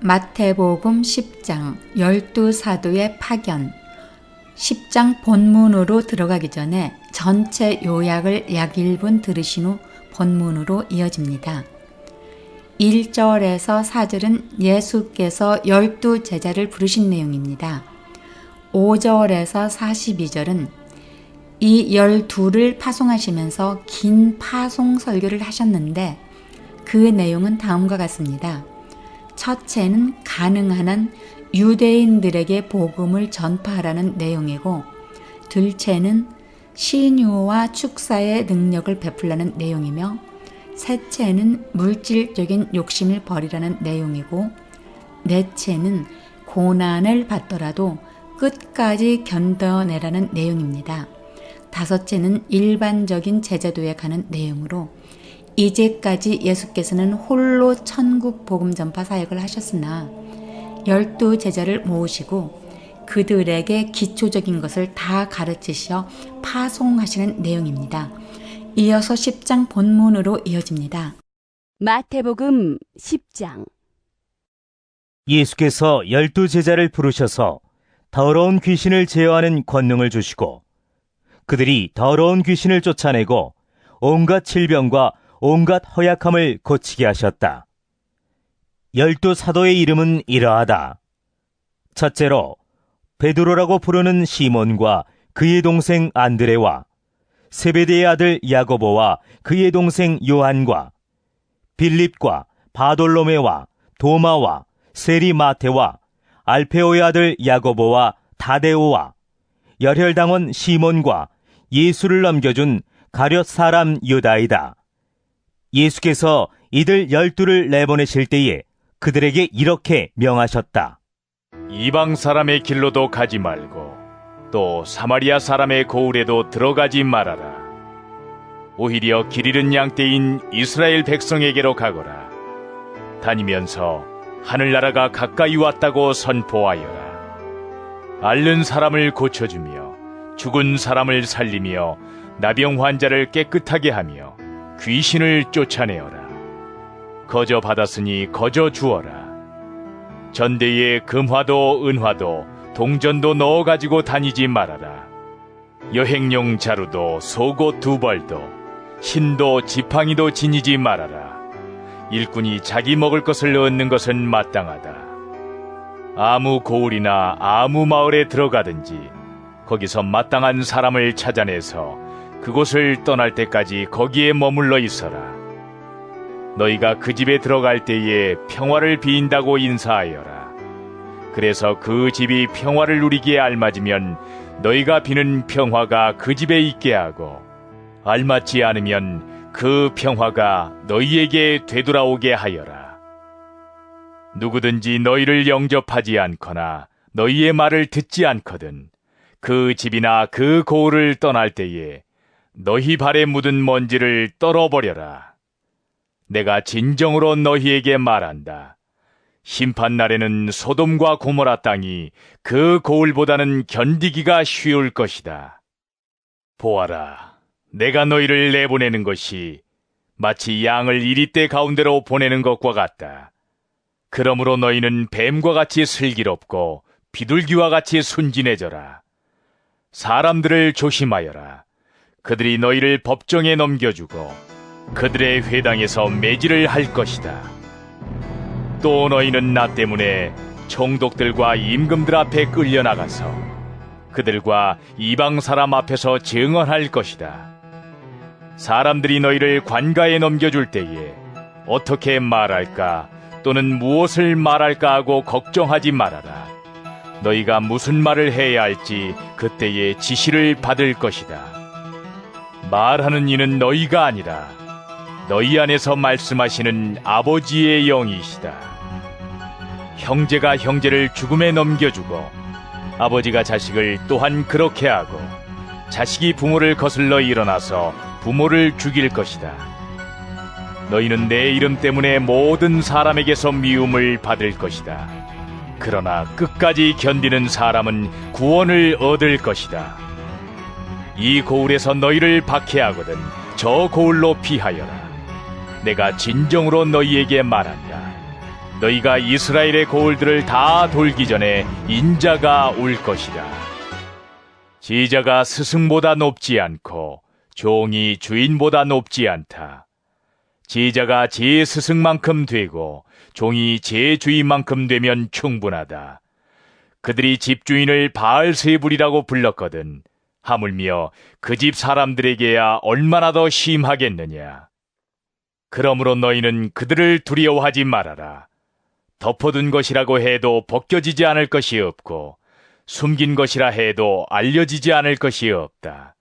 마태복음 10장 12사도의 파견. 10장 본문으로 들어가기 전에 전체 요약을 약 1분 들으신 후 본문으로 이어집니다. 1절에서 4절은 예수께서 12제자를 부르신 내용입니다. 5절에서 42절은 이 12를 파송하시면서 긴 파송 설교를 하셨는데 그 내용은 다음과 같습니다. 첫째는 가능한 한 유대인들에게 복음을 전파하라는 내용이고, 둘째는 신유와 축사의 능력을 베풀라는 내용이며, 셋째는 물질적인 욕심을 버리라는 내용이고, 넷째는 고난을 받더라도 끝까지 견뎌내라는 내용입니다. 다섯째는 일반적인 제자도에 가는 내용으로, 이제까지 예수께서는 홀로 천국 복음 전파 사역을 하셨으나 12제자를 모으시고 그들에게 기초적인 것을 다 가르치셔 파송하시는 내용입니다. 이어서 10장 본문으로 이어집니다. 마태복음 10장. 예수께서 12제자를 부르셔서 더러운 귀신을 제어하는 권능을 주시고 그들이 더러운 귀신을 쫓아내고 온갖 질병과 온갖 허약함을 고치게 하셨다. 12사도의 이름은 이러하다. 첫째로 베드로라고 부르는 시몬과 그의 동생 안드레와 세베대의 아들 야고보와 그의 동생 요한과 빌립과 바돌로메와 도마와 세리 마테와 알페오의 아들 야고보와 다데오와 열혈당원 시몬과 예수를 넘겨준 가룟 사람 유다이다. 예수께서 이들 12를 내보내실 때에 그들에게 이렇게 명하셨다. 이방 사람의 길로도 가지 말고 또 사마리아 사람의 고을에도 들어가지 말아라. 오히려 길 잃은 양떼인 이스라엘 백성에게로 가거라. 다니면서 하늘나라가 가까이 왔다고 선포하여라. 앓는 사람을 고쳐주며 죽은 사람을 살리며 나병 환자를 깨끗하게 하며 귀신을 쫓아내어라. 거저 받았으니 거저 주어라. 전대에 금화도 은화도 동전도 넣어가지고 다니지 말아라. 여행용 자루도 속옷 2벌도 신도 지팡이도 지니지 말아라. 일꾼이 자기 먹을 것을 얻는 것은 마땅하다. 아무 고을이나 아무 마을에 들어가든지 거기서 마땅한 사람을 찾아내서 그곳을 떠날 때까지 거기에 머물러 있어라. 너희가 그 집에 들어갈 때에 평화를 비인다고 인사하여라. 그래서 그 집이 평화를 누리기에 알맞으면 너희가 비는 평화가 그 집에 있게 하고, 알맞지 않으면 그 평화가 너희에게 되돌아오게 하여라. 누구든지 너희를 영접하지 않거나 너희의 말을 듣지 않거든 그 집이나 그 고을을 떠날 때에 너희 발에 묻은 먼지를 떨어버려라. 내가 진정으로 너희에게 말한다. 심판날에는 소돔과 고모라 땅이 그 고을보다는 견디기가 쉬울 것이다. 보아라, 내가 너희를 내보내는 것이 마치 양을 이리떼 가운데로 보내는 것과 같다. 그러므로 너희는 뱀과 같이 슬기롭고 비둘기와 같이 순진해져라. 사람들을 조심하여라. 그들이 너희를 법정에 넘겨주고 그들의 회당에서 매질을 할 것이다. 또 너희는 나 때문에 총독들과 임금들 앞에 끌려나가서 그들과 이방 사람 앞에서 증언할 것이다. 사람들이 너희를 관가에 넘겨줄 때에 어떻게 말할까 또는 무엇을 말할까 하고 걱정하지 말아라. 너희가 무슨 말을 해야 할지 그때에 지시를 받을 것이다. 말하는 이는 너희가 아니라 너희 안에서 말씀하시는 아버지의 영이시다. 형제가 형제를 죽음에 넘겨주고 아버지가 자식을 또한 그렇게 하고 자식이 부모를 거슬러 일어나서 부모를 죽일 것이다. 너희는 내 이름 때문에 모든 사람에게서 미움을 받을 것이다. 그러나 끝까지 견디는 사람은 구원을 얻을 것이다. 이 고을에서 너희를 박해하거든 저 고을로 피하여라. 내가 진정으로 너희에게 말한다. 너희가 이스라엘의 고을들을 다 돌기 전에 인자가 올 것이다. 지자가 스승보다 높지 않고 종이 주인보다 높지 않다. 지자가 제 스승만큼 되고 종이 제 주인만큼 되면 충분하다. 그들이 집주인을 바알세불이라고 불렀거든. 하물며 그 집 사람들에게야 얼마나 더 심하겠느냐. 그러므로 너희는 그들을 두려워하지 말아라. 덮어둔 것이라고 해도 벗겨지지 않을 것이 없고 숨긴 것이라 해도 알려지지 않을 것이 없다.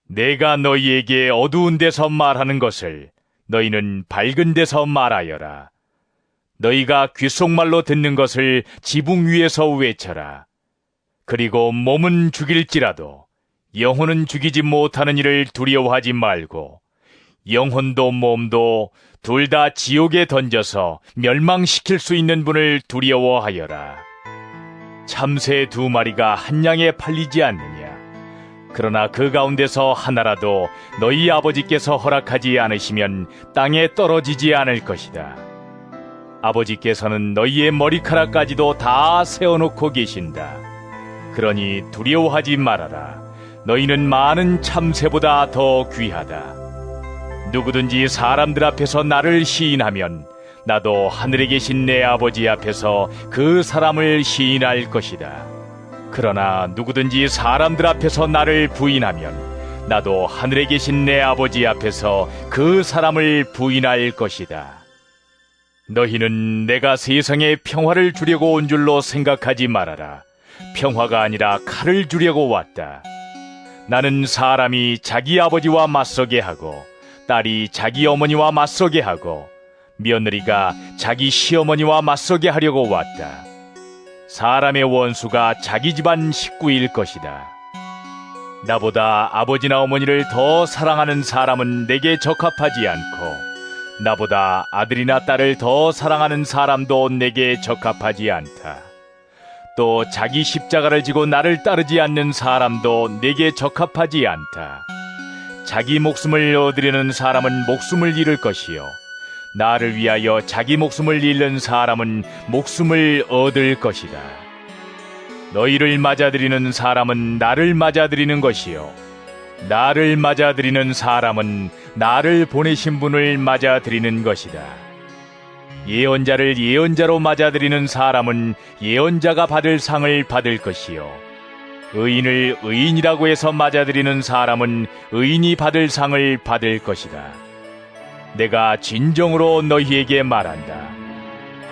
내가 너희에게 어두운 데서 말하는 것을 너희는 밝은 데서 말하여라. 너희가 귓속말로 듣는 것을 지붕 위에서 외쳐라. 그리고 몸은 죽일지라도 영혼은 죽이지 못하는 일을 두려워하지 말고 영혼도 몸도 둘 다 지옥에 던져서 멸망시킬 수 있는 분을 두려워하여라. 참새 2마리가 한 양에 팔리지 않느냐. 그러나 그 가운데서 하나라도 너희 아버지께서 허락하지 않으시면 땅에 떨어지지 않을 것이다. 아버지께서는 너희의 머리카락까지도 다 세워놓고 계신다. 그러니 두려워하지 말아라. 너희는 많은 참새보다 더 귀하다. 누구든지 사람들 앞에서 나를 시인하면 나도 하늘에 계신 내 아버지 앞에서 그 사람을 시인할 것이다. 그러나 누구든지 사람들 앞에서 나를 부인하면 나도 하늘에 계신 내 아버지 앞에서 그 사람을 부인할 것이다. 너희는 내가 세상에 평화를 주려고 온 줄로 생각하지 말아라. 평화가 아니라 칼을 주려고 왔다. 나는 사람이 자기 아버지와 맞서게 하고 딸이 자기 어머니와 맞서게 하고 며느리가 자기 시어머니와 맞서게 하려고 왔다. 사람의 원수가 자기 집안 식구일 것이다. 나보다 아버지나 어머니를 더 사랑하는 사람은 내게 적합하지 않고 나보다 아들이나 딸을 더 사랑하는 사람도 내게 적합하지 않다. 또 자기 십자가를 지고 나를 따르지 않는 사람도 내게 적합하지 않다. 자기 목숨을 얻으려는 사람은 목숨을 잃을 것이요 나를 위하여 자기 목숨을 잃는 사람은 목숨을 얻을 것이다. 너희를 맞아들이는 사람은 나를 맞아들이는 것이요 나를 맞아들이는 사람은 나를 보내신 분을 맞아들이는 것이다. 예언자를 예언자로 맞아들이는 사람은 예언자가 받을 상을 받을 것이요 의인을 의인이라고 해서 맞아들이는 사람은 의인이 받을 상을 받을 것이다. 내가 진정으로 너희에게 말한다.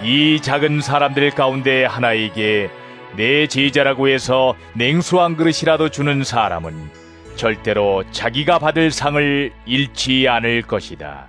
이 작은 사람들 가운데 하나에게 내 제자라고 해서 냉수 한 그릇이라도 주는 사람은 절대로 자기가 받을 상을 잃지 않을 것이다.